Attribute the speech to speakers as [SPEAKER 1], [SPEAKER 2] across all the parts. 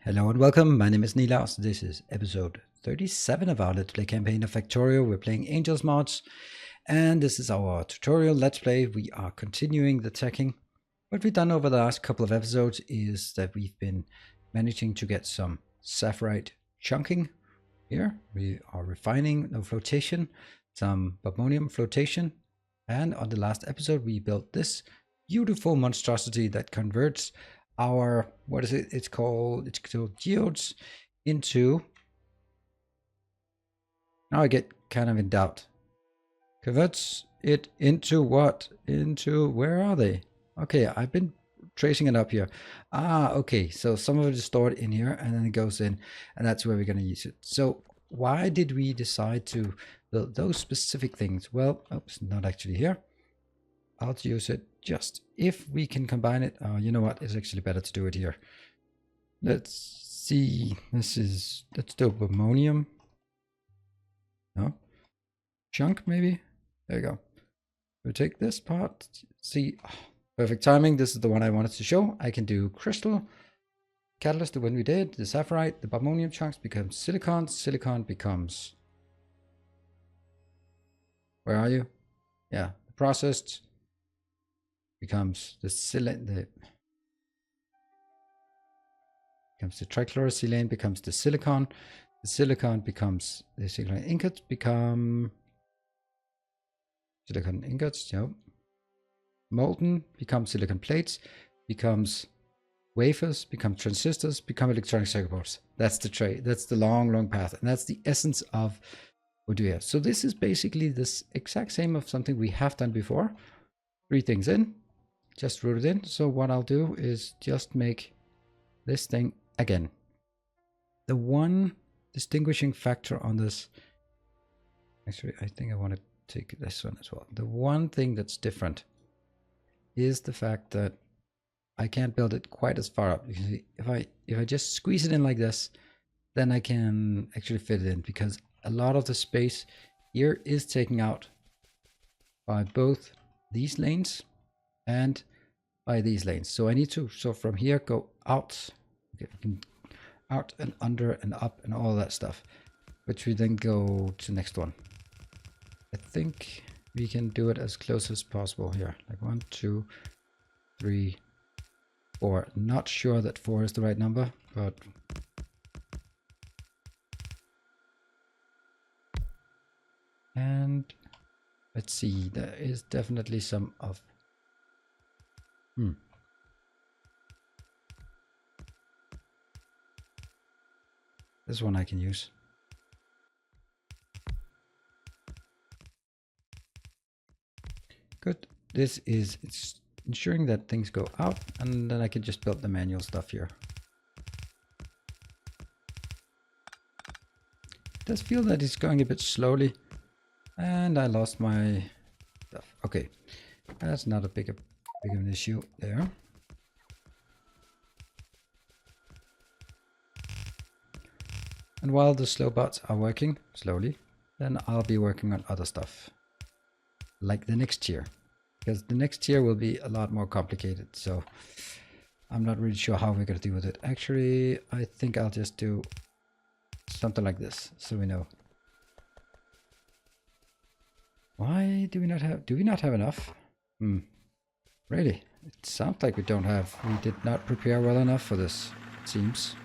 [SPEAKER 1] Hello and welcome, my name is Nilaus. This is episode 37 of our Let's Play campaign of Factorio. We're playing Angels mods, and this is our tutorial Let's Play. We are continuing the teching. What we've done over the last couple of episodes is that we've been managing to get some sapphirite chunking here. We are refining the flotation, some bobonium flotation, and on the last episode we built this beautiful monstrosity that converts our, what is it? It's called geodes into, now I get kind of in doubt. Converts it into what? Into, where are they? Okay, I've been tracing it up here. Okay, so some of it is stored in here and then it goes in, and that's where we're going to use it. So why did we decide to build those specific things? Well, oops, not actually here. I'll use it just if we can combine it. You know what? It's actually better to do it here. Let's see. Let's do ammonium. No? Chunk, maybe? There you go. We'll take this part. See, perfect timing. This is the one I wanted to show. I can do crystal catalyst, the one we did. The sapphirite, the bobonium chunks become silicon. Silicon becomes... Where are you? Yeah, the processed becomes the trichlorosilane becomes the silicon becomes the silicon ingots become silicon ingots. Yep. Molten becomes silicon plates, becomes wafers, become transistors, become electronic circuit boards. That's the tray. That's the long path, and that's the essence of what we have. So this is basically this exact same of something we have done before. 3 things in, just wrote it in. So what I'll do is just make this thing again. The one distinguishing factor on this, actually I think I want to take this one as well. The one thing that's different is the fact that I can't build it quite as far up. You can see if I just squeeze it in like this, then I can actually fit it in, because a lot of the space here is taken out by both these lanes and by these lanes. So I need to, so from here go out, okay, out and under and up and all that stuff, which we then go to the next one. I think we can do it as close as possible here, like 1, 2, 3, 4. Not sure that 4 is the right number, but and let's see, there is definitely some of this one I can use. Good. This is, it's ensuring that things go out, and then I can just build the manual stuff here. It does feel that it's going a bit slowly, and I lost my stuff. Okay, that's not a big of an issue there. And while the slow bots are working slowly, then I'll be working on other stuff, like the next tier, because the next tier will be a lot more complicated. So I'm not really sure how we're going to deal with it. Actually, I think I'll just do something like this, so we know. Why do we not have enough? Really? It sounds like we don't have. We did not prepare well enough for this, it seems.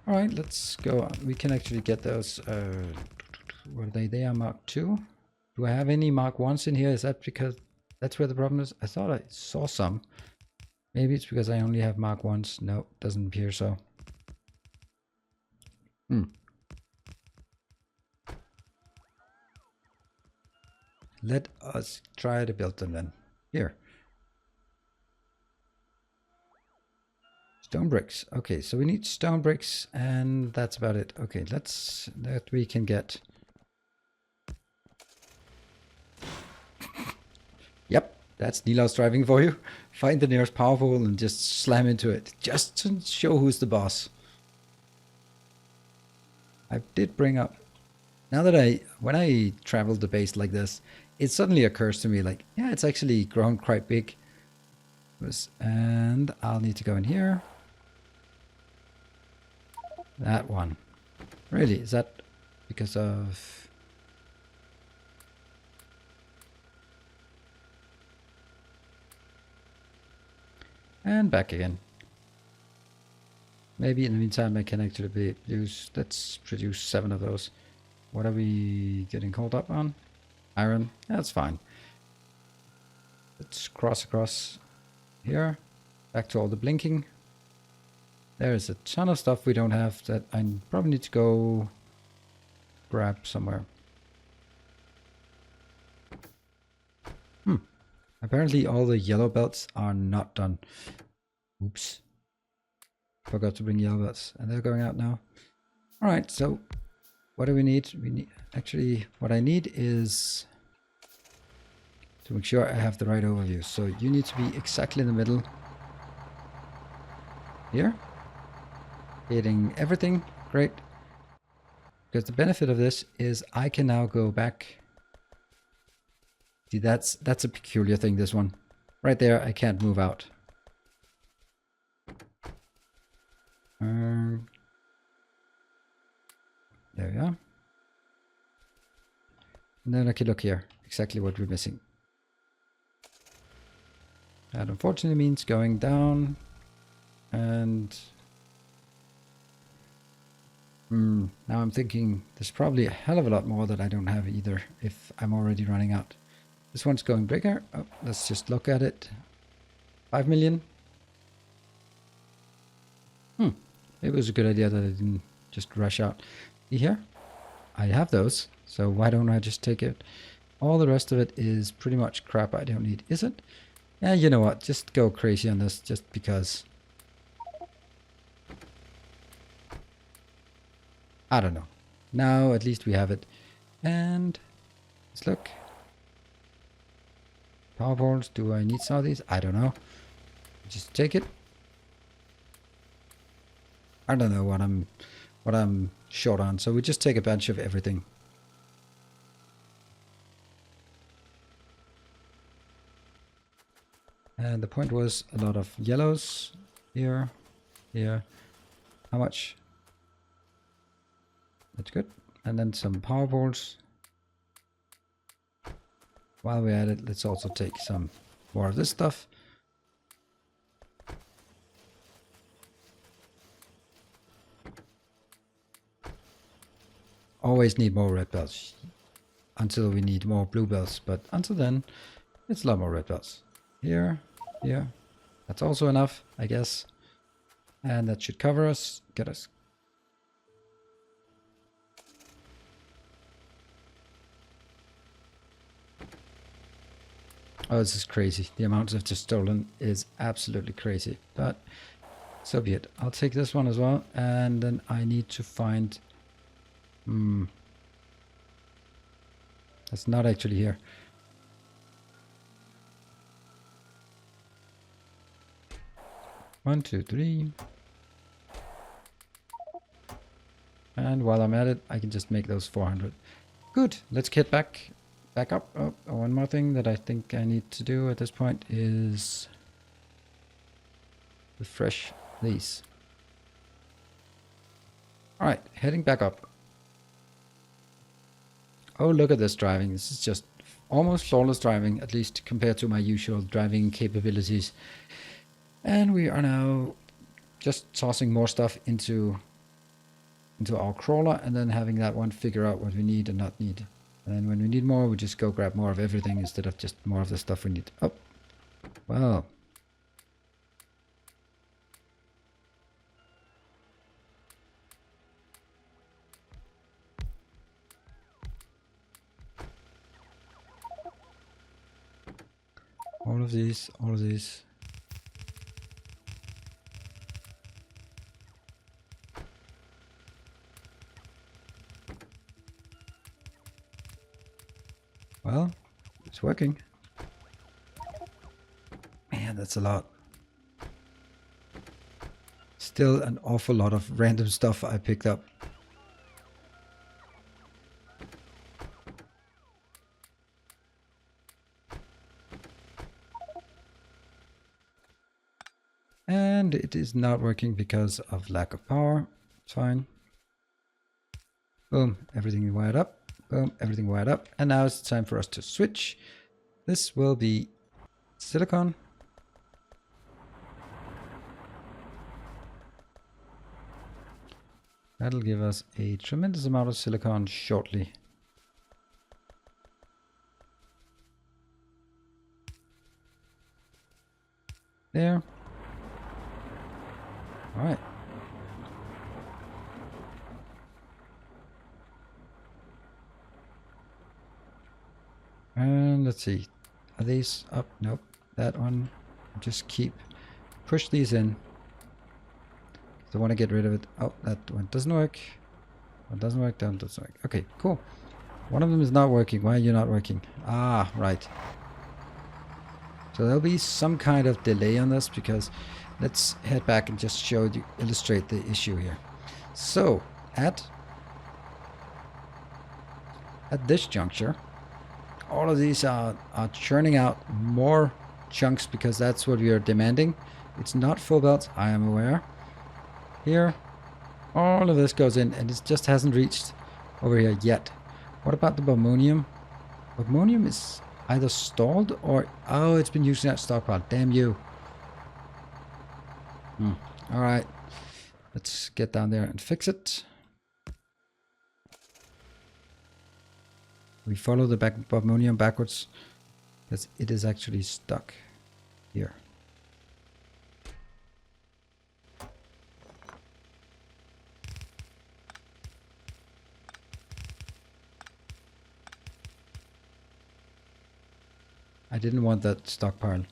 [SPEAKER 1] Alright, let's go on. We can actually get those, what are they? They are Mark 2. Do I have any Mark 1s in here? Is that because that's where the problem is? I thought I saw some. Maybe it's because I only have Mark 1s. No, doesn't appear so. Let us try to build them then. Here. Stone bricks. Okay, so we need stone bricks, and that's about it. Okay, let's, that we can get. Yep, that's Nilaus driving for you. Find the nearest power pole and just slam into it, just to show who's the boss. I did bring up, now that when I traveled the base like this, it suddenly occurs to me like, yeah, it's actually grown quite big. And I'll need to go in here. That one. Really? Is that because of... And back again. Maybe in the meantime I can actually produce... Let's produce 7 of those. What are we getting caught up on? Iron. That's fine. Let's cross across here. Back to all the blinking. There's a ton of stuff we don't have that I probably need to go grab somewhere. Apparently all the yellow belts are not done. Oops. Forgot to bring yellow belts. And they're going out now. Alright, so what do we need? We need... Actually, what I need is to make sure I have the right overview. So you need to be exactly in the middle. Here. Hitting everything. Great. Because the benefit of this is I can now go back. See, that's a peculiar thing, this one. Right there, I can't move out. There we are. And then I can look here. Exactly what we're missing. That unfortunately means going down. And... now I'm thinking there's probably a hell of a lot more that I don't have either if I'm already running out. This one's going bigger. Oh, let's just look at it. 5 million. It was a good idea that I didn't just rush out. See here? I have those, so why don't I just take it? All the rest of it is pretty much crap I don't need, is it? Yeah, you know what? Just go crazy on this just because. I don't know. Now at least we have it. And let's look. Power poles. Do I need some of these? I don't know. Just take it. I don't know what I'm short on, so we just take a bunch of everything. And the point was a lot of yellows here, here. How much? That's good. And then some power poles. While we're at it, let's also take some more of this stuff. Always need more red belts until we need more blue belts, but until then it's a lot more red belts. Here, here. That's also enough, I guess. And that should cover us, get us. Oh, this is crazy. The amount I've just stolen is absolutely crazy, but so be it. I'll take this one as well, and then I need to find... That's not actually here. One, two, three. And while I'm at it, I can just make those 400. Good. Let's get back up. Oh, one more thing that I think I need to do at this point is refresh these. All right, heading back up. Oh, look at this driving. This is just almost flawless driving, at least compared to my usual driving capabilities. And we are now just tossing more stuff into our crawler and then having that one figure out what we need and not need. And then when we need more, we just go grab more of everything instead of just more of the stuff we need. Oh, well. All of these, all of these. Well, it's working. Man, that's a lot. Still an awful lot of random stuff I picked up. And it is not working because of lack of power. It's fine. Boom, everything wired up. Boom, everything wired up. And now it's time for us to switch. This will be silicon. That'll give us a tremendous amount of silicon shortly. There. All right. And let's see. Are these up? Nope. That one. Just push these in. I want to get rid of it. Oh, that one doesn't work. One doesn't work. That one doesn't work. Okay, cool. One of them is not working. Why are you not working? Ah, right. So there'll be some kind of delay on this because let's head back and just illustrate the issue here. So at this juncture, all of these are churning out more chunks because that's what we are demanding. It's not full belts, I am aware. Here, all of this goes in and it just hasn't reached over here yet. What about the bobmonium? Bobmonium is either stalled or... oh, it's been using that stockpile. Damn you. Alright. Let's get down there and fix it. We follow the bobmonium backwards because it is actually stuck here. I didn't want that stockpile.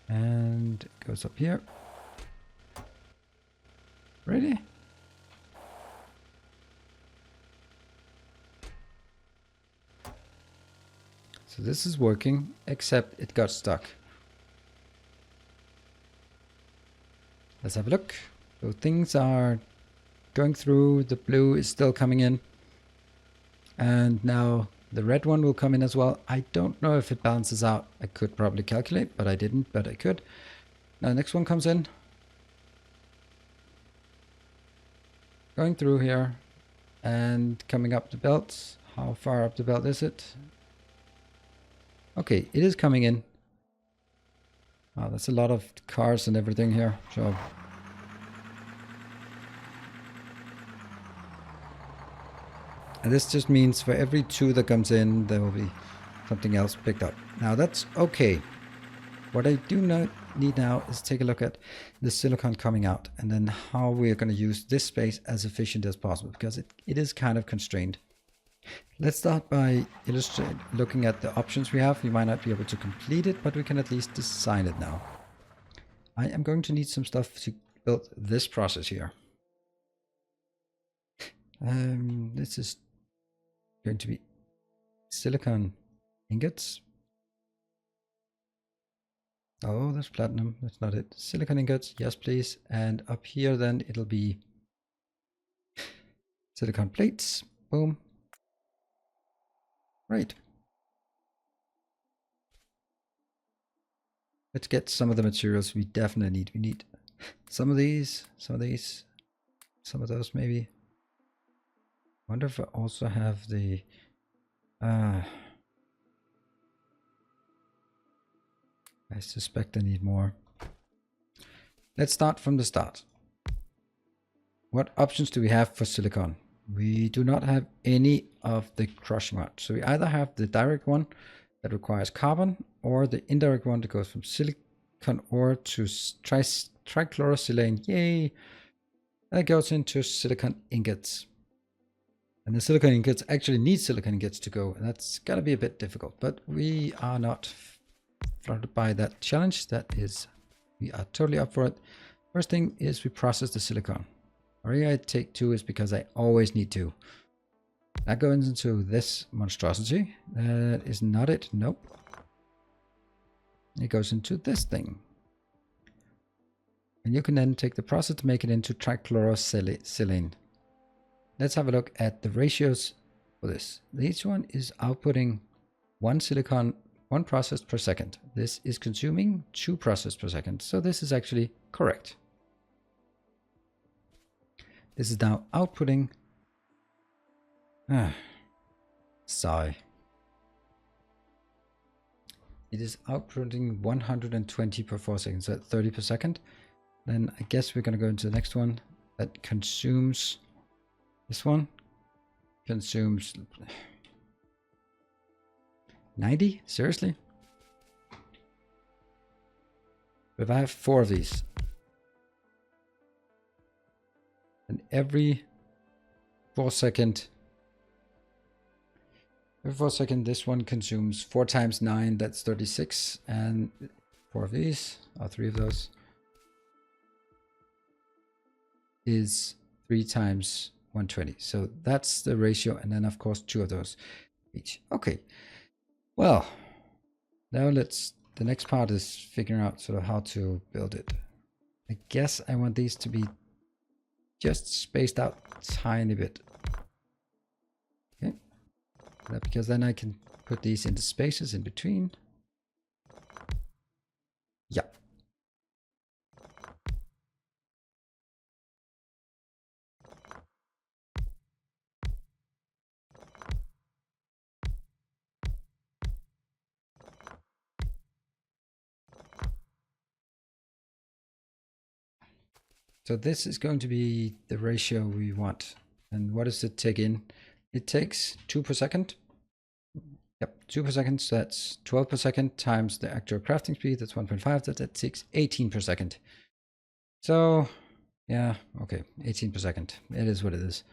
[SPEAKER 1] And it goes up here. Ready? So this is working, except it got stuck. Let's have a look. So things are going through. The blue is still coming in. And now the red one will come in as well. I don't know if it balances out. I could probably calculate, but I didn't, but I could. Now the next one comes in. Going through here and coming up the belt. How far up the belt is it? Okay, it is coming in. Wow, that's a lot of cars and everything here. So and this just means for every 2 that comes in, there will be something else picked up. Now that's okay. What I do not need now is take a look at the silicon coming out and then how we are going to use this space as efficient as possible because it is kind of constrained. Let's start by looking at the options we have. We might not be able to complete it, but we can at least design it now. I am going to need some stuff to build this process here. This is going to be silicon ingots. Oh, that's platinum. That's not it. Silicon ingots. Yes, please. And up here, then it'll be silicon plates. Boom. Right. Let's get some of the materials we definitely need. We need some of these, some of these, some of those maybe. Wonder if I also have the I suspect I need more. Let's start from the start. What options do we have for silicon? We do not have any of the crushing route. So we either have the direct one that requires carbon or the indirect one that goes from silicon ore to trichlorosilane. Yay! That goes into silicon ingots. And the silicon ingots actually need silicon ingots to go. And that's gotta be a bit difficult, but we are not flattered by that challenge. We are totally up for it. First thing is we process the silicon. The reason I take 2 is because I always need 2. That goes into this monstrosity. That is not it. Nope. It goes into this thing. And you can then take the process to make it into trichlorosilane. Let's have a look at the ratios for this. Each one is outputting 1 silicon 1 process per second. This is consuming 2 processes per second. So this is actually correct. This is now outputting. Sigh. It is outputting 120 per 4 seconds, so at 30 per second. Then I guess we're going to go into the next one that consumes. This one consumes 90? Seriously? If I have 4 of these, and every 4 second, this one consumes 4 times 9, that's 36, and 4 of these, or 3 of those, is 3 times 120. So that's the ratio, and then of course 2 of those each. Okay, well, now the next part is figuring out sort of how to build it. I guess I want these to be just spaced out a tiny bit. Okay, because then I can put these into spaces in between. Yeah. So this is going to be the ratio we want. And what does it take in? It takes 2 per second. Yep, 2 per second. So that's 12 per second times the actual crafting speed. That's 1.5. That takes 18 per second. So yeah, okay, 18 per second. It is what it is.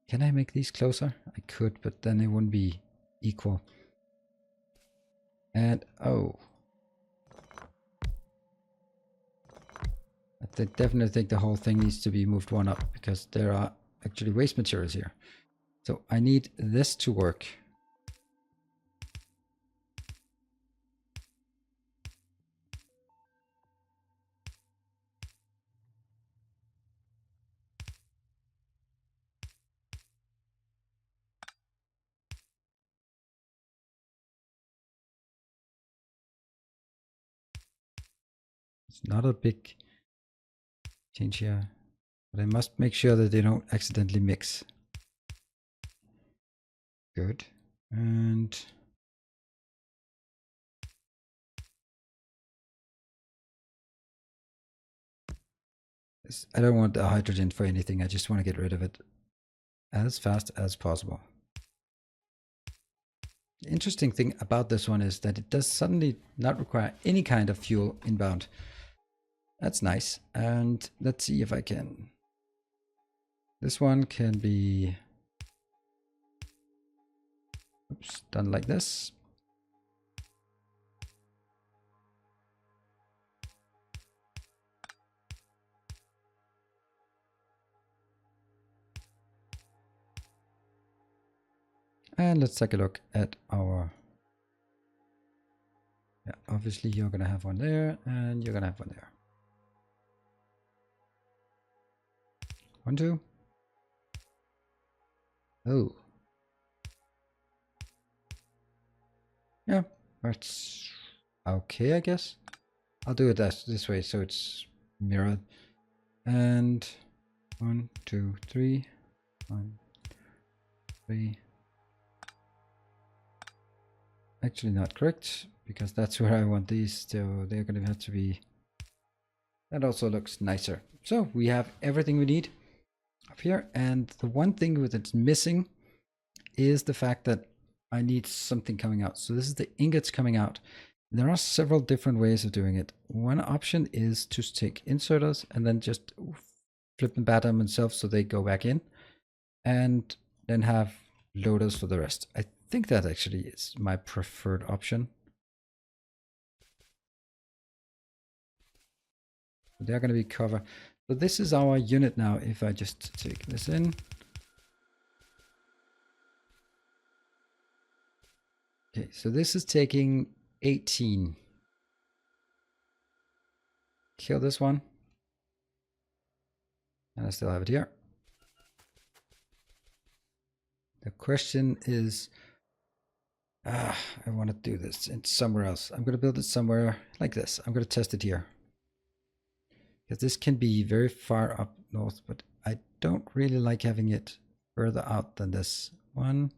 [SPEAKER 1] Can I make these closer? I could, but then it wouldn't be equal. And oh, I definitely think the whole thing needs to be moved 1 up, because there are actually waste materials here. So I need this to work. It's not a big change here, but I must make sure that they don't accidentally mix. Good. And I don't want the hydrogen for anything. I just want to get rid of it as fast as possible. The interesting thing about this one is that it does suddenly not require any kind of fuel inbound. That's nice. And let's see if I can. This one can be done like this. And let's take a look at our, yeah, obviously you're going to have one there and you're going to have one there. 1, 2. Oh. Yeah, that's okay, I guess. I'll do it this way so it's mirrored. And 1, 2, 3. 1, 3. Actually not correct, because that's where I want these, so they're going to have to be. That also looks nicer. So we have everything we need up here, and the one thing that's missing is the fact that I need something coming out. So this is the ingots coming out. There are several different ways of doing it. One option is to take inserters and then just flip and batter them themselves so they go back in, and then have loaders for the rest. I think that actually is my preferred option. They're going to be covered. So this is our unit now. If I just take this in. Okay, so this is taking 18. Kill this one. And I still have it here. The question is, I want to do this in somewhere else. I'm going to build it somewhere like this. I'm going to test it here. Because this can be very far up north, but I don't really like having it further out than this. 1,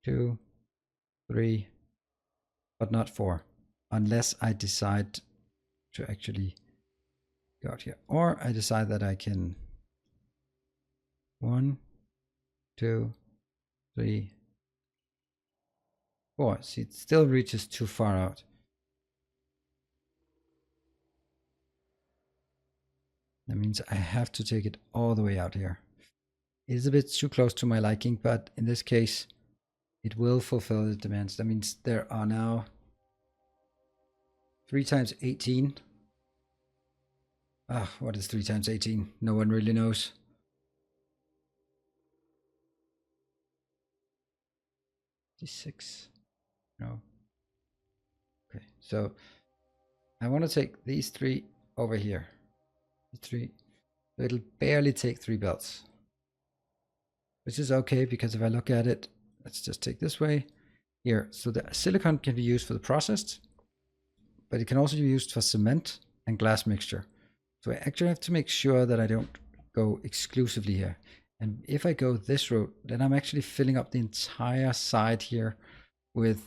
[SPEAKER 1] 2, 3, but not 4. Unless I decide to actually go out here. Or I decide that I can 1, 2, 3, 4. See, it still reaches too far out. That means I have to take it all the way out here. It is a bit too close to my liking, but in this case, it will fulfill the demands. That means there are now 3 times 18. What is 3 times 18? No one really knows. 56. No. Okay, so I want to take these 3 over here. 3. So it'll barely take 3 belts. Which is okay, because if I look at it, let's just take this way. Here, so the silicon can be used for the processed, but it can also be used for cement and glass mixture. So I actually have to make sure that I don't go exclusively here. And if I go this route, then I'm actually filling up the entire side here with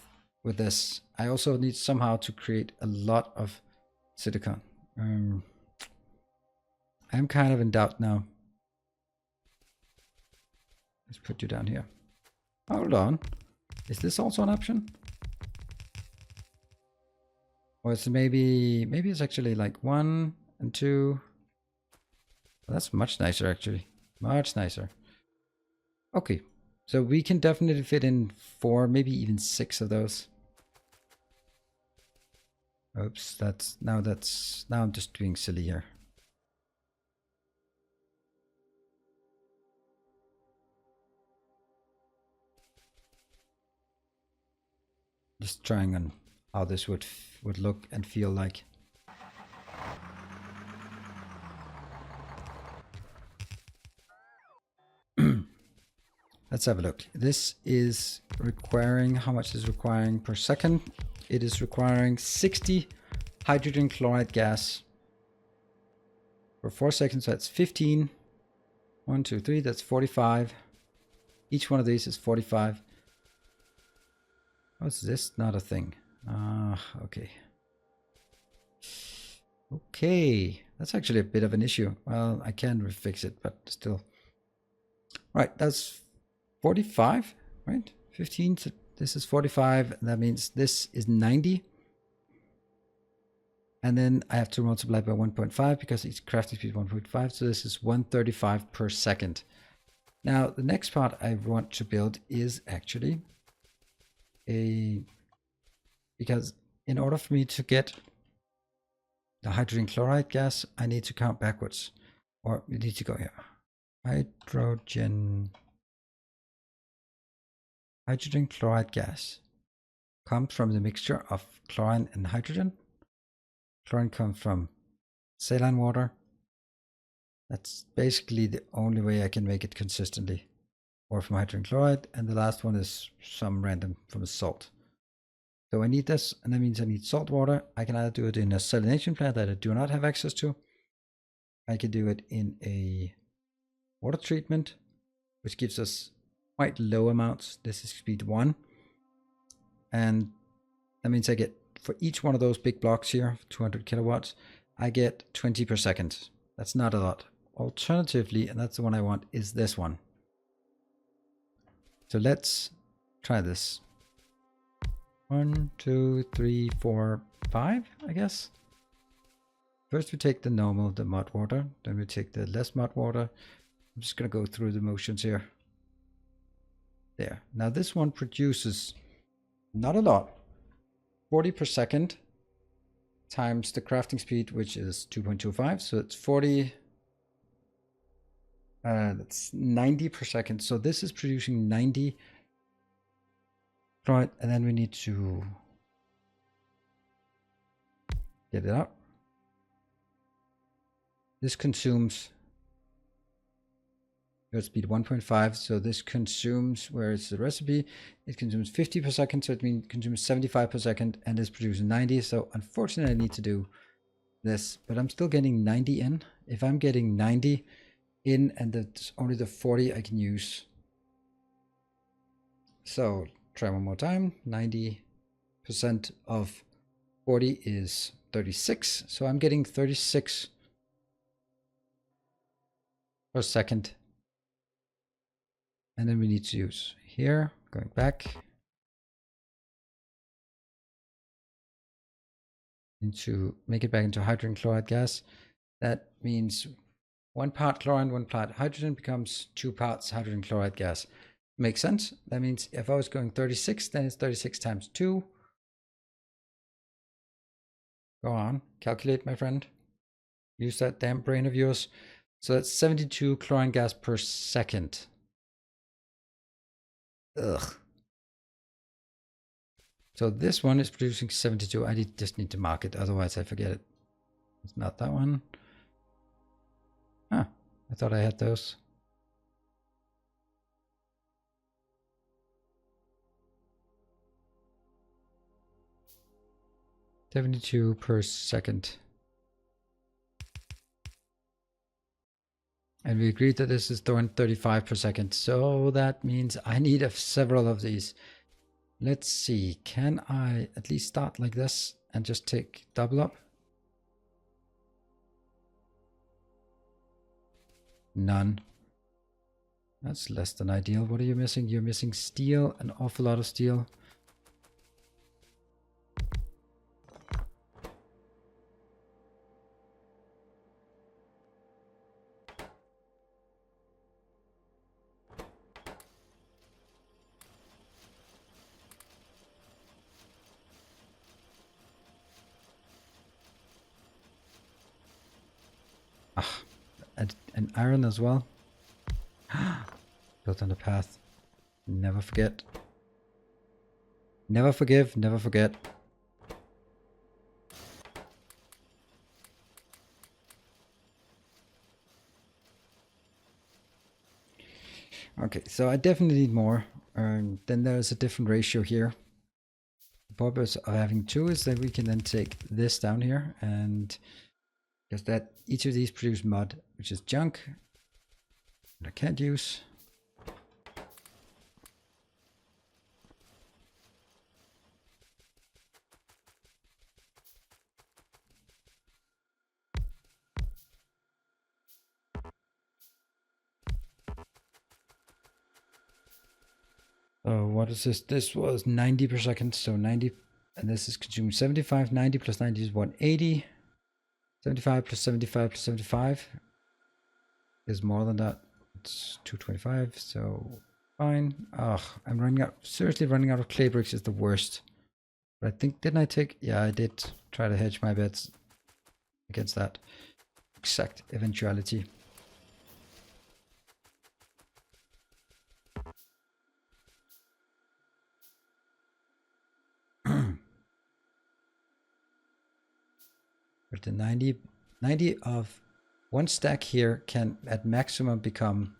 [SPEAKER 1] this. I also need somehow to create a lot of silicon. I'm kind of in doubt now. Let's put you down here. Hold on. Is this also an option? Or it's maybe it's actually like 1 and 2. Well, that's much nicer actually. Much nicer. Okay. So we can definitely fit in 4, maybe even 6 of those. Oops, now I'm just being silly here. Just trying on how this would look and feel like. Let's have a look. This is requiring, how much is requiring per second? It is requiring 60 hydrogen chloride gas for 4 seconds. So that's 15. 1, 2, 3, that's 45. Each one of these is 45. What's this? Not a thing. Okay. Okay, that's actually a bit of an issue. Well, I can fix it, but still. Right, that's 45, right? 15, so this is 45, that means this is 90. And then I have to multiply by 1.5 because each crafting speed is 1.5, so this is 135 per second. Now, the next part I want to build is actually because in order for me to get the hydrogen chloride gas, I need to count backwards. Or we need to go here. Hydrogen chloride gas comes from the mixture of chlorine and hydrogen. Chlorine comes from saline water. That's basically the only way I can make it consistently. Or from hydrogen chloride. And the last one is some random from a salt. So I need this, and that means I need salt water. I can either do it in a salination plant that I do not have access to. I can do it in a water treatment, which gives us quite low amounts. This is speed 1. And that means I get, for each one of those big blocks here, 200 kilowatts, I get 20 per second. That's not a lot. Alternatively, and that's the one I want, is this one. So let's try this. 1, 2, 3, 4, 5, I guess. First we take the normal, the mud water. Then we take the less mud water. I'm just going to go through the motions here. There. Now this one produces not a lot. 40 per second times the crafting speed, which is 2.25. So it's 40. That's 90 per second. So this is producing 90. Right, and then we need to get it out. This consumes speed 1.5. So this consumes, where is the recipe? It consumes 50 per second. So it means it consumes 75 per second and is producing 90. So unfortunately, I need to do this, but I'm still getting 90 in. If I'm getting 90 in and that's only the 40 I can use. So try one more time. 90% of 40 is 36. So I'm getting 36 per second. And then we need to use here, going back into, make it back into hydrogen chloride gas. That means 1 part chlorine, 1 part hydrogen becomes 2 parts hydrogen chloride gas. Makes sense. That means if I was going 36, then it's 36 times 2. Go on, calculate, my friend. Use that damn brain of yours. So that's 72 chlorine gas per second. Ugh. So this one is producing 72. I just need to mark it, otherwise I forget it. It's not that one. Ah, I thought I had those. $72 per second. And we agreed that this is throwing 35 per second. So that means I need several of these. Let's see, can I at least start like this and just take double up? None. That's less than ideal. What are you missing? You're missing steel, an awful lot of steel. Ah, and iron as well. Built on the path. Never forget. Never forgive, never forget. Okay, so I definitely need more. Then there's a different ratio here. The purpose of having 2 is that we can then take this down here, and because that each of these produce mud, which is junk that I can't use. What is this? This was 90 per second, so 90, and this is consuming 75. 90 plus 90 is 180. 75 plus 75 plus 75 is more than that. It's 225, so fine. Ugh, I'm running out, seriously running out of clay bricks is the worst. But I think, didn't I take, yeah, I did try to hedge my bets against that exact eventuality. But the 90 of one stack here can at maximum become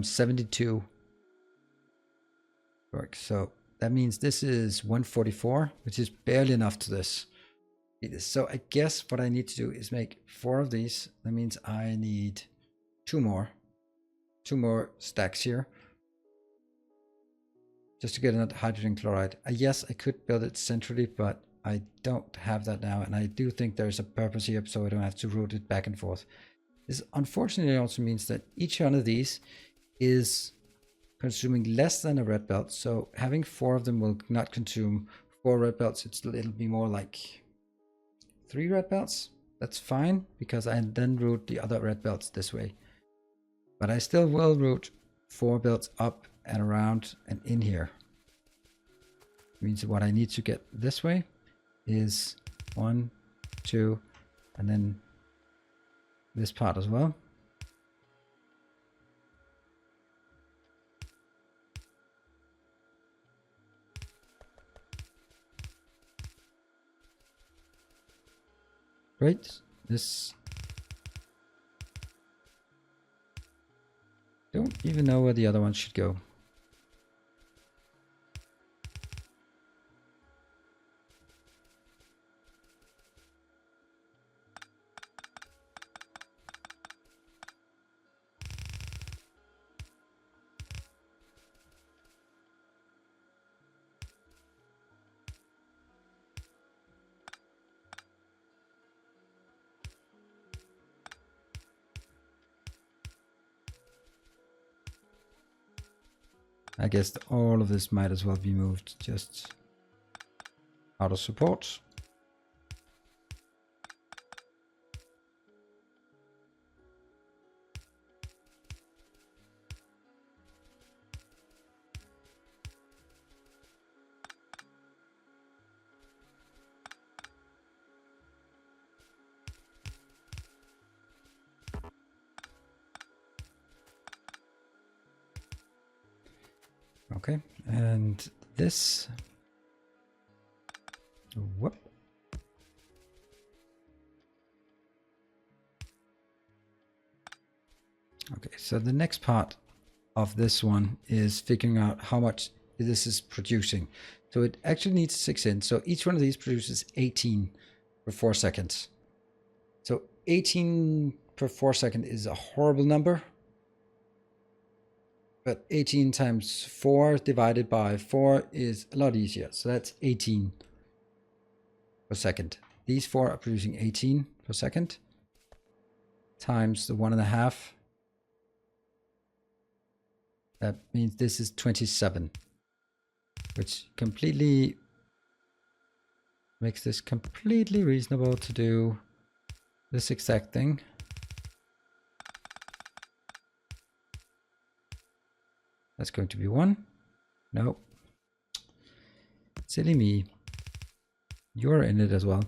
[SPEAKER 1] 72 works. So that means this is 144, which is barely enough to this. So I guess what I need to do is make 4 of these. That means I need 2 more stacks here, just to get another hydrogen chloride. Yes, I could build it centrally, but I don't have that now, and I do think there's a purpose here, so I don't have to route it back and forth. This unfortunately also means that each one of these is consuming less than a red belt, so having 4 of them will not consume 4 red belts. It'll be more like 3 red belts. That's fine, because I then route the other red belts this way. But I still will route 4 belts up and around and in here. Means what I need to get this way is 1, 2, and then this part as well. Great. This Don't even know where the other one should go. I guess all of this might as well be moved just out of support. Okay, and this, whoop. Okay, so the next part of this one is figuring out how much this is producing. So it actually needs 6 in. So each one of these produces 18 per 4 seconds. So 18 per 4 second is a horrible number. But 18 times 4 divided by 4 is a lot easier. So that's 18 per second. These 4 are producing 18 per second times the 1.5. That means this is 27, which completely makes this completely reasonable to do this exact thing. That's going to be 1. No. Silly me. You're in it as well.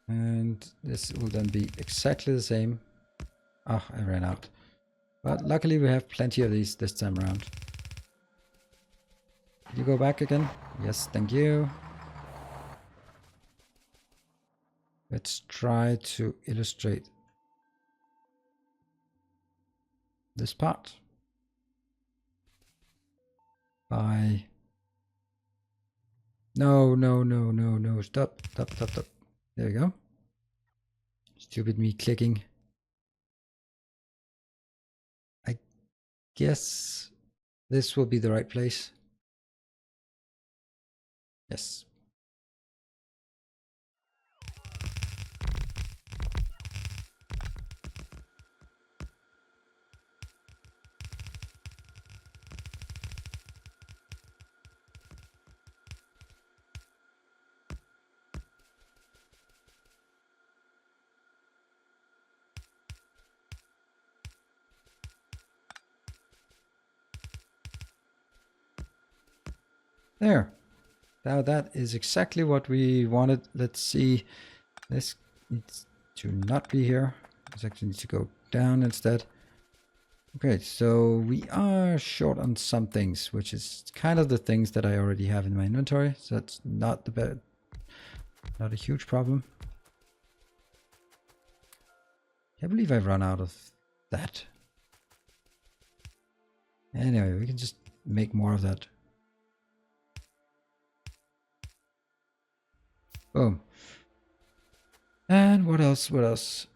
[SPEAKER 1] And this will then be exactly the same. Ah, I ran out. But luckily we have plenty of these this time around. Did you go back again? Yes, thank you. Let's try to illustrate this part by... No, stop. There we go. Stupid me clicking. I guess this will be the right place. Yes. There. Now that is exactly what we wanted. Let's see. This needs to not be here. This actually needs to go down instead. Okay, so we are short on some things, which is kind of the things that I already have in my inventory. So that's not the bad, not a huge problem. I believe I've run out of that. Anyway, we can just make more of that. Boom. And what else? What else?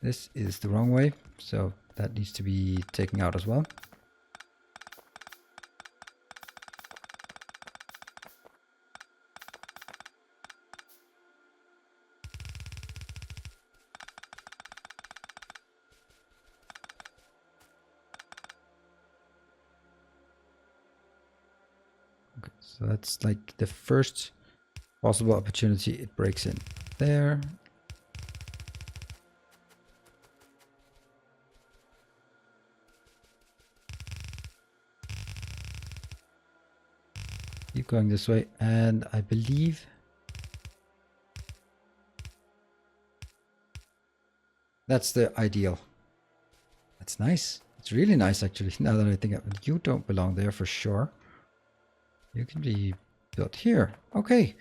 [SPEAKER 1] This is the wrong way, so that needs to be taken out as well. Okay, so that's like the first possible opportunity it breaks in. There. Keep going this way, and I believe That's the ideal. That's nice. It's really nice, actually, now that I think of it. You don't belong there for sure. You can be built here. Okay,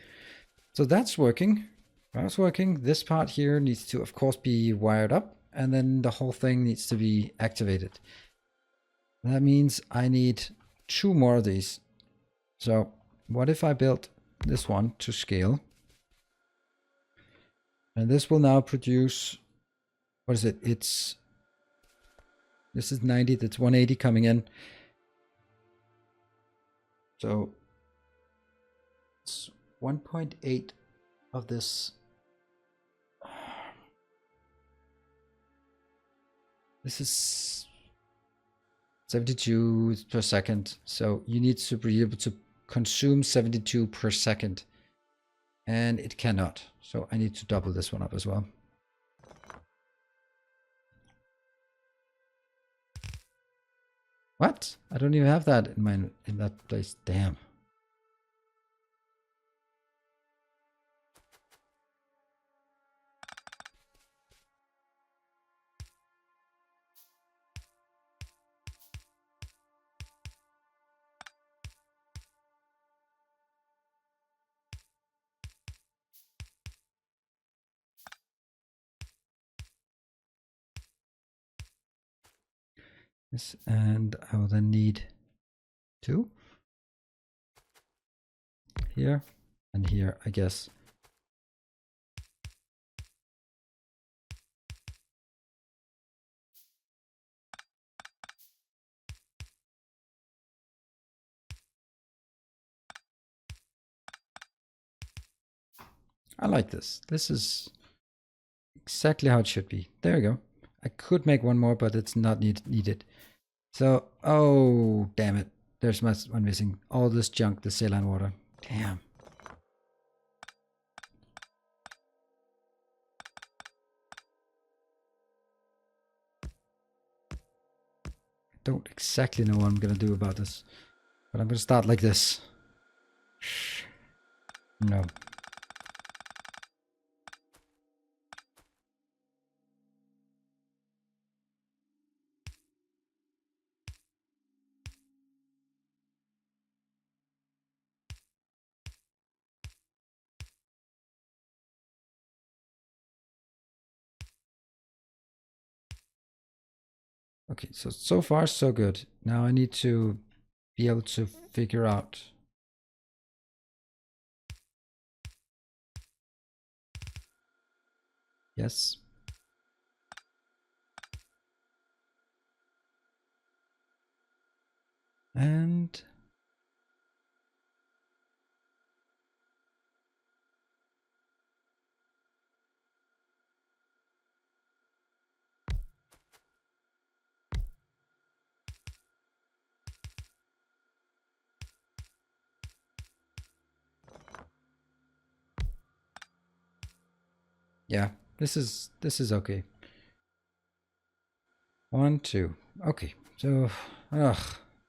[SPEAKER 1] so that's working. That's working. This part here needs to, of course, be wired up, and then the whole thing needs to be activated. That means I need 2 more of these. So what if I built this one to scale? And this will now produce, what is it? This is 90, that's 180 coming in. So it's 1.8 of this. This is 72 per second. So you need to be able to consume 72 per second. And it cannot. So I need to double this one up as well. What? I don't even have that in that place. Damn. Yes, and I will then need 2 here and here, I guess. I like this. This is exactly how it should be. There we go. I could make one more, but it's not needed. So, oh, damn it. There's one missing. All this junk, the saline water. Damn. I don't exactly know what I'm going to do about this. But I'm going to start like this. No. Okay, so far so good. Now I need to be able to figure out. Yes. And yeah, this is okay. 1, 2. Okay, so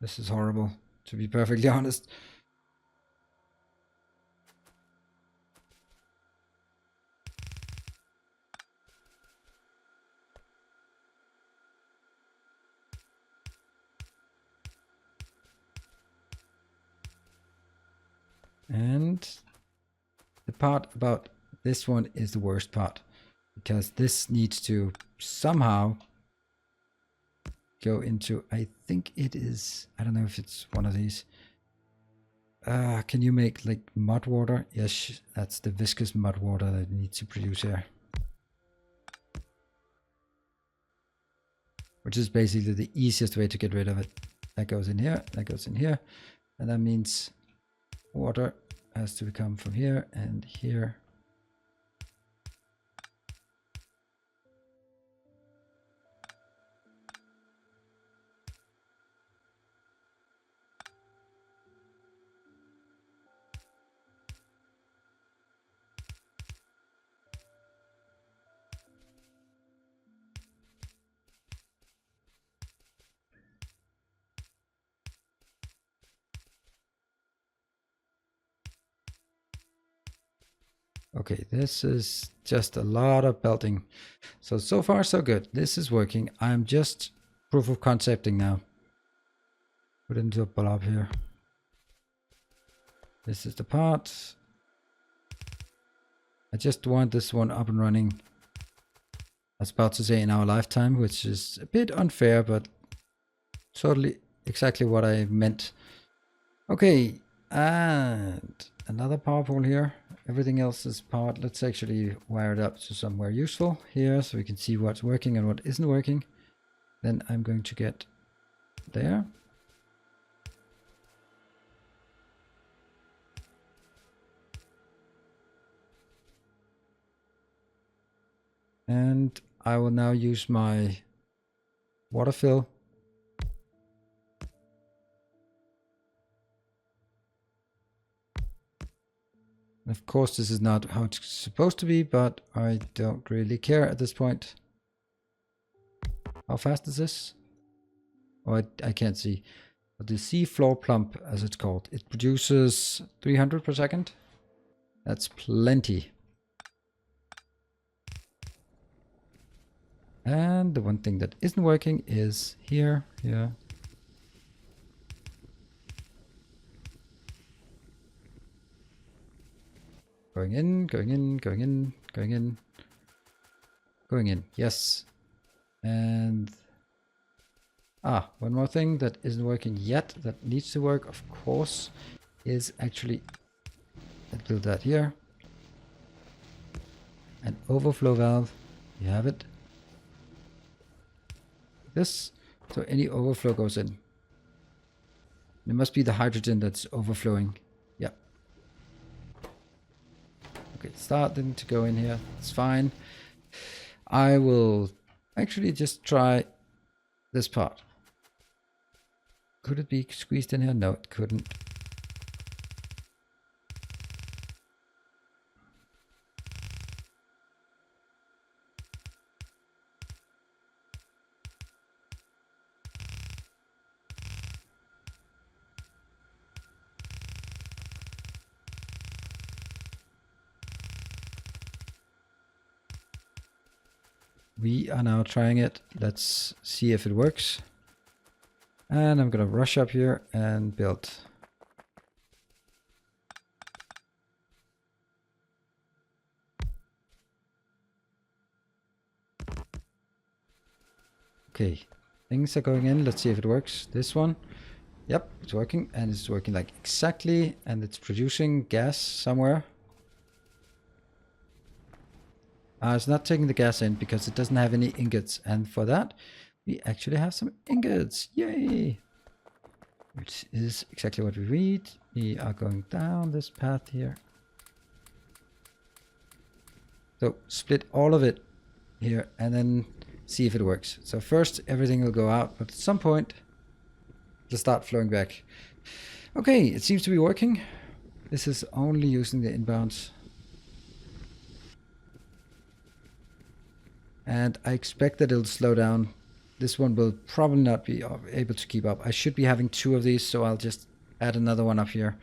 [SPEAKER 1] this is horrible, to be perfectly honest. And the part about this one is the worst part, because this needs to somehow go into, I think it is, I don't know if it's one of these. Can you make like mud water? Yes, that's the viscous mud water that it needs to produce here. Which is basically the easiest way to get rid of it. That goes in here, that goes in here. And that means water has to come from here and here. Okay, this is just a lot of belting. So far so good. This is working. I'm just proof of concepting now. Put it into a blob here. This is the part. I just want this one up and running. I was about to say in our lifetime, which is a bit unfair, but totally exactly what I meant. Okay, and another power pole here. Everything else is powered. Let's actually wire it up to somewhere useful here so we can see what's working and what isn't working. Then I'm going to get there. And I will now use my water fill. And of course, this is not how it's supposed to be, but I don't really care at this point. How fast is this? Oh, I can't see. But the sea floor plump, as it's called, it produces 300 per second. That's plenty. And the one thing that isn't working is here. Going in, going in, going in, going in. Going in, yes. And one more thing that isn't working yet that needs to work, of course, is actually, let's build that here. An overflow valve, you have it. This, so any overflow goes in. It must be the hydrogen that's overflowing. Yeah. Okay, starting to go in here. It's fine. I will actually just try this part. Could it be squeezed in here? No, it couldn't. We are now trying it. Let's see if it works. And I'm gonna rush up here and build. Okay, things are going in. Let's see if it works. This one. Yep, it's working, and it's working like exactly, and it's producing gas somewhere. It's not taking the gas in because it doesn't have any ingots, and for that we actually have some ingots. Yay! Which is exactly what we need. We are going down this path here. So split all of it here and then see if it works. So first everything will go out, but at some point it'll start flowing back. Okay, it seems to be working. This is only using the inbounds. And I expect that it'll slow down. This one will probably not be able to keep up. I should be having 2 of these, so I'll just add another one up here.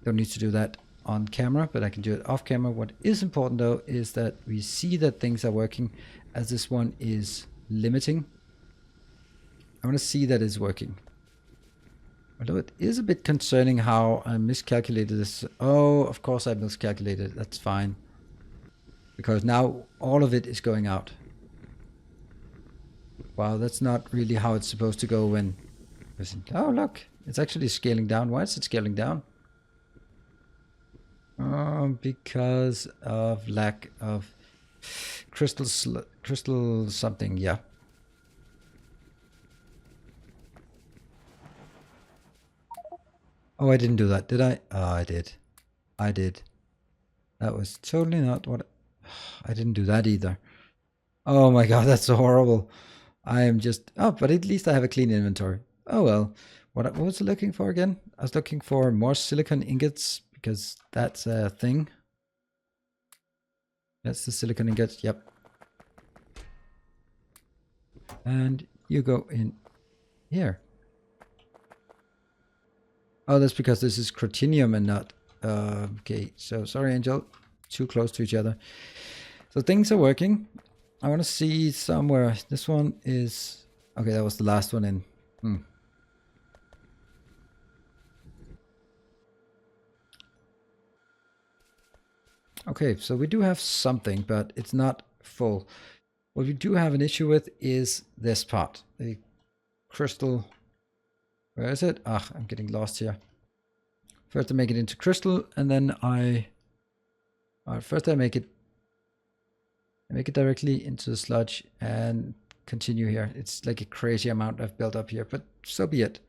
[SPEAKER 1] Don't need to do that on camera, but I can do it off camera. What is important though is that we see that things are working, as this one is limiting. I want to see that it's working. Although it is a bit concerning how I miscalculated this. Oh, of course I miscalculated. That's fine. Because now all of it is going out. Wow, that's not really how it's supposed to go when... Oh, look, it's actually scaling down. Why is it scaling down? Because of lack of crystal something, yeah. Oh, I didn't do that, did I? Oh, I did. I did. That was totally not what... I didn't do that either. Oh my god, that's so horrible. I am just... Oh, but at least I have a clean inventory. Oh well. What was I looking for again? I was looking for more silicon ingots, because that's a thing. That's the silicon ingots, yep. And you go in here. Oh, that's because this is cruthenium and not... okay, so sorry, Angel. too close to each other. So things are working. I want to see somewhere. This one is... Okay, that was the last one in. Okay, so we do have something, but it's not full. What we do have an issue with is this part. The crystal... Where is it? Ah, I'm getting lost here. First I make it into crystal, and then first I make it directly into the sludge and continue here. It's like a crazy amount I've built up here, but so be it.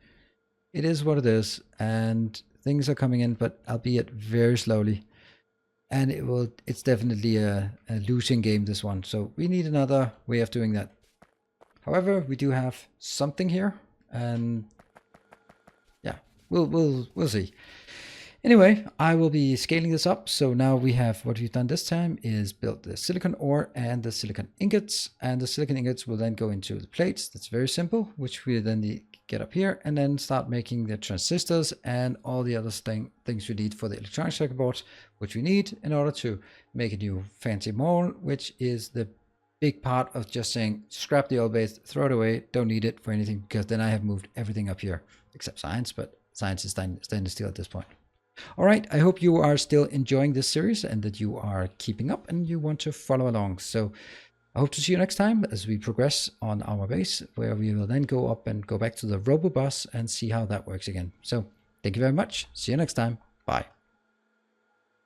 [SPEAKER 1] It is what it is, and things are coming in, but albeit very slowly. And it's definitely a losing game, this one. So we need another way of doing that. However, we do have something here, and yeah, we'll see. Anyway, I will be scaling this up. So now we have, what we've done this time is built the silicon ore and the silicon ingots. And the silicon ingots will then go into the plates. That's very simple, which we then need to get up here and then start making the transistors and all the other things we need for the electronic circuit boards, which we need in order to make a new fancy mold, which is the big part of just saying, scrap the old base, throw it away, don't need it for anything, because then I have moved everything up here, except science, but science is standing still at this point. All right, I hope you are still enjoying this series and that you are keeping up and you want to follow along. So I hope to see you next time as we progress on our base, where we will then go up and go back to the RoboBus and see how that works again. So thank you very much. See you next time. Bye.